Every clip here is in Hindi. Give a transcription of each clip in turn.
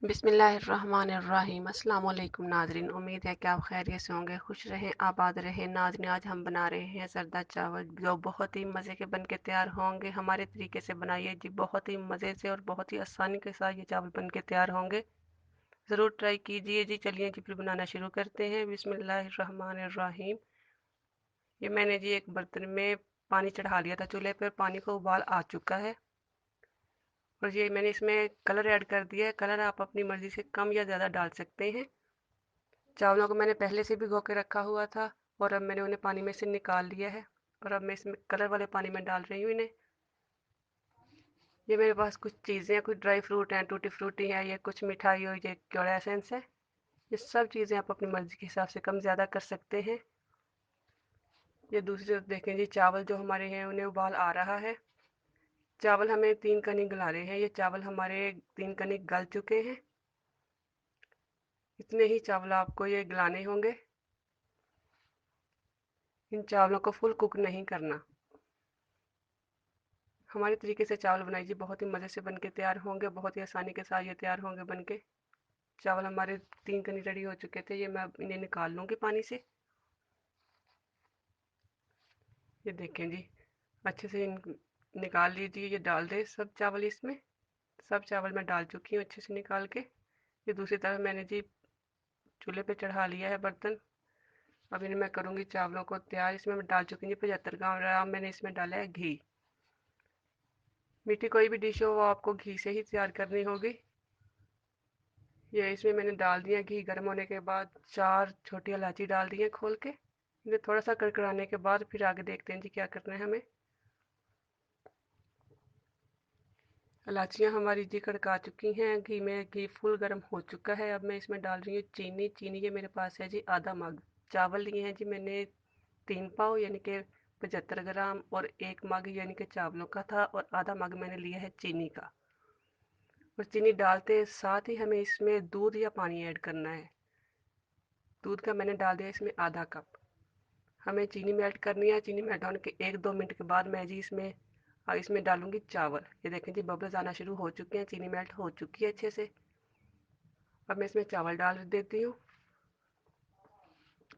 बिस्मिल्लाहिर्रहमानिर्रहीम। अस्सलाम वालेकुम नाज़रीन, उम्मीद है कि आप खैरियत से होंगे, खुश रहें, आबाद रहें। नाज़रीन, आज हम बना रहे हैं ज़रदा चावल, जो बहुत ही मज़े के बन के तैयार होंगे। हमारे तरीके से बनाइए जी, बहुत ही मज़े से और बहुत ही आसानी के साथ ये चावल बन के तैयार होंगे। ज़रूर ट्राई कीजिए जी। चलिए जी, फिर बनाना शुरू करते हैं। बिस्मिल्लाहिर्रहमानिर्रहीम। ये मैंने जी एक बर्तन में पानी चढ़ा लिया था चूल्हे पर, पानी को उबाल आ चुका है और ये मैंने इसमें कलर ऐड कर दिया है। कलर आप अपनी मर्ज़ी से कम या ज़्यादा डाल सकते हैं। चावलों को मैंने पहले से भिगो के रखा हुआ था और अब मैंने उन्हें पानी में से निकाल लिया है और अब मैं इसमें कलर वाले पानी में डाल रही हूँ इन्हें। ये मेरे पास कुछ चीज़ें हैं, कुछ ड्राई फ्रूट हैं, टूटी फ्रूटी है, ये कुछ मिठाई और ये क्योड़ा एसेंस है। ये सब चीज़ें आप अपनी मर्ज़ी के हिसाब से कम ज़्यादा कर सकते हैं। ये दूसरी तरफ देखें जी, चावल जो हमारे हैं उन्हें उबाल आ रहा है। चावल हमें 3 कनी गला रहे हैं। ये चावल हमारे 3 कनी गल चुके हैं। इतने ही चावल आपको ये गलाने होंगे। इन चावलों को फुल कुक नहीं करना। हमारे तरीके से चावल बनाइए, बहुत ही मज़े से बन के तैयार होंगे, बहुत ही आसानी के साथ ये तैयार होंगे बन के। चावल हमारे 3 कनी रेडी हो चुके थे। ये मैं अब इन्हें निकाल लूँगी पानी से। ये देखें जी, अच्छे से निकाल लीजिए। ये डाल दें सब चावल इसमें। सब चावल मैं डाल चुकी हूँ अच्छे से निकाल के। ये दूसरी तरफ मैंने जी चूल्हे पे चढ़ा लिया है बर्तन। अब इन्हें मैं करूँगी चावलों को तैयार। इसमें मैं डाल चुकी हूँ 75 ग्राम मैंने इसमें डाला है घी। मीठी कोई भी डिश हो वो आपको घी से ही तैयार करनी होगी। ये इसमें मैंने डाल दिया घी। गर्म होने के बाद 4 छोटी इलायची डाल दी है खोल के। इन्हें थोड़ा सा कड़कड़ाने के बाद फिर आगे देखते हैं जी क्या करना है हमें। इलायचियाँ हमारी जी कड़का चुकी हैं घी में। घी फुल गर्म हो चुका है। अब मैं इसमें डाल रही हूँ चीनी। चीनी ये मेरे पास है जी आधा मग। चावल लिए हैं जी मैंने 3 पाव यानी कि 75 ग्राम और 1 मग यानी कि चावलों का था और आधा मग मैंने लिया है चीनी का। और चीनी डालते साथ ही हमें इसमें दूध या पानी ऐड करना है। दूध का मैंने डाल दिया इसमें आधा कप। हमें चीनी मेल्ट करनी है। चीनी मेल्ट होने के 1-2 मिनट के बाद मैं जी इसमें डालूंगी चावल। ये देखें जी, बबल्स आना शुरू हो चुके हैं, चीनी मेल्ट हो चुकी है अच्छे से। अब मैं इसमें चावल डाल देती हूँ।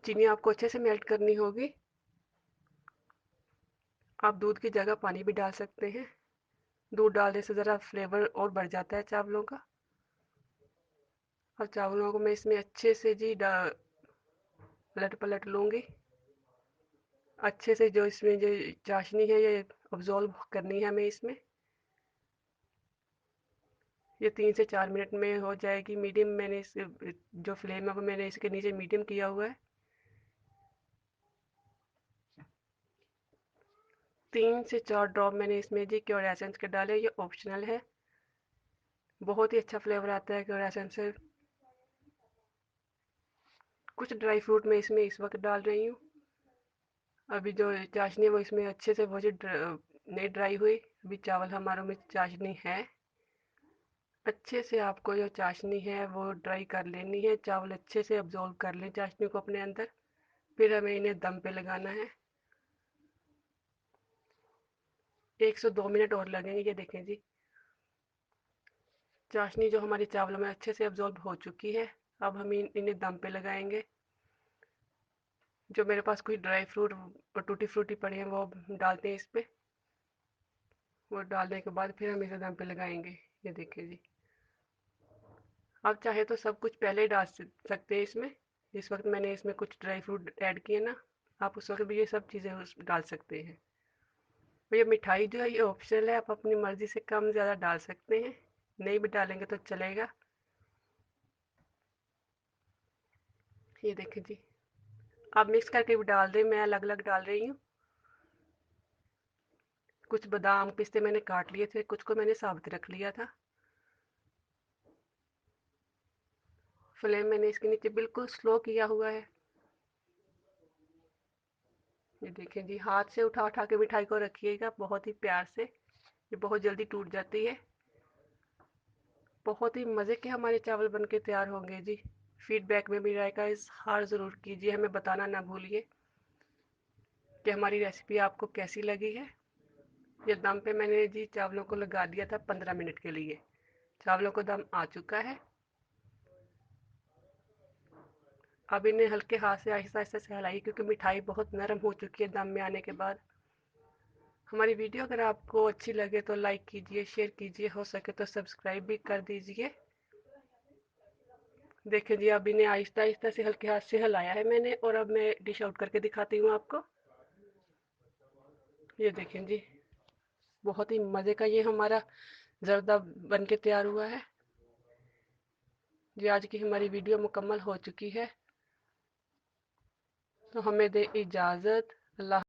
चीनी आपको अच्छे से मेल्ट करनी होगी। आप दूध की जगह पानी भी डाल सकते हैं। दूध डालने से ज़रा फ्लेवर और बढ़ जाता है चावलों का। और चावलों को मैं इसमें अच्छे से जी पलट पलट लूँगी। अच्छे से जो इसमें जो चाशनी है ये अब्जॉर्ब करनी है हमें इसमें। ये 3 से 4 मिनट में हो जाएगी। मीडियम मैंने इस जो फ्लेम है वो मैंने इसके नीचे मीडियम किया हुआ है। 3 से 4 ड्रॉप मैंने इसमें जी क्योर एसेंस के डाले। ये ऑप्शनल है। बहुत ही अच्छा फ्लेवर आता है क्योर एसेंस से। कुछ ड्राई फ्रूट मैं इसमें इस वक्त डाल रही हूँ। अभी जो चाशनी है वो इसमें अच्छे से वो नहीं ड्राई हुई। अभी चावल हमारों में चाशनी है। अच्छे से आपको जो चाशनी है वो ड्राई कर लेनी है। चावल अच्छे से अब्जॉर्ब कर लें चाशनी को अपने अंदर। फिर हमें इन्हें दम पे लगाना है। 1 से 2 मिनट और लगेंगे। ये देखें जी, चाशनी जो हमारी चावलों में अच्छे से अब्जॉर्ब हो चुकी है। अब हम इन्हें दम पे लगाएंगे। जो मेरे पास कोई ड्राई फ्रूट और टूटी फ्रूटी पड़े हैं वो डालते हैं इस पे। वो डालने के बाद फिर हम इसे दम पे लगाएंगे। ये देखिए जी, आप चाहे तो सब कुछ पहले ही डाल सकते हैं इसमें। जिस वक्त मैंने इसमें कुछ ड्राई फ्रूट ऐड किए ना, आप उस वक्त भी ये सब चीज़ें डाल सकते हैं। और ये मिठाई जो है ये ऑप्शनल है, आप अपनी मर्ज़ी से कम ज़्यादा डाल सकते हैं। नहीं भी डालेंगे तो चलेगा। ये देखें जी, आप मिक्स करके भी डाल दें, मैं अलग अलग डाल रही हूँ। कुछ बादाम पिस्ते मैंने काट लिए थे, कुछ को मैंने साबुत रख लिया था। फ्लेम मैंने इसके नीचे बिल्कुल स्लो किया हुआ है। ये देखें जी, हाथ से उठा उठा के मिठाई को रखिएगा बहुत ही प्यार से। ये बहुत जल्दी टूट जाती है। बहुत ही मज़े के हमारे चावल बन के तैयार होंगे जी। फीडबैक में मेरा का इज़हार ज़रूर कीजिए, हमें बताना ना भूलिए कि हमारी रेसिपी आपको कैसी लगी है। ये दम पे मैंने जी चावलों को लगा दिया था 15 मिनट के लिए। चावलों को दम आ चुका है। अब इन्हें हल्के हाथ से आहिस्ता आहिस्ता से हिलाइए, क्योंकि मिठाई बहुत नरम हो चुकी है दम में आने के बाद। हमारी वीडियो अगर आपको अच्छी लगे तो लाइक कीजिए, शेयर कीजिए, हो सके तो सब्सक्राइब भी कर दीजिए। देखिए जी, अब इन्हें आहिस्ता आहिस्ता से हल्के हाथ से हिलाया है मैंने, और अब मैं डिश आउट करके दिखाती हूँ आपको। ये देखें जी, बहुत ही मज़े का ये हमारा जर्दा बन के तैयार हुआ है जी। आज की हमारी वीडियो मुकम्मल हो चुकी है, तो हमें दे इजाज़त। अल्लाह।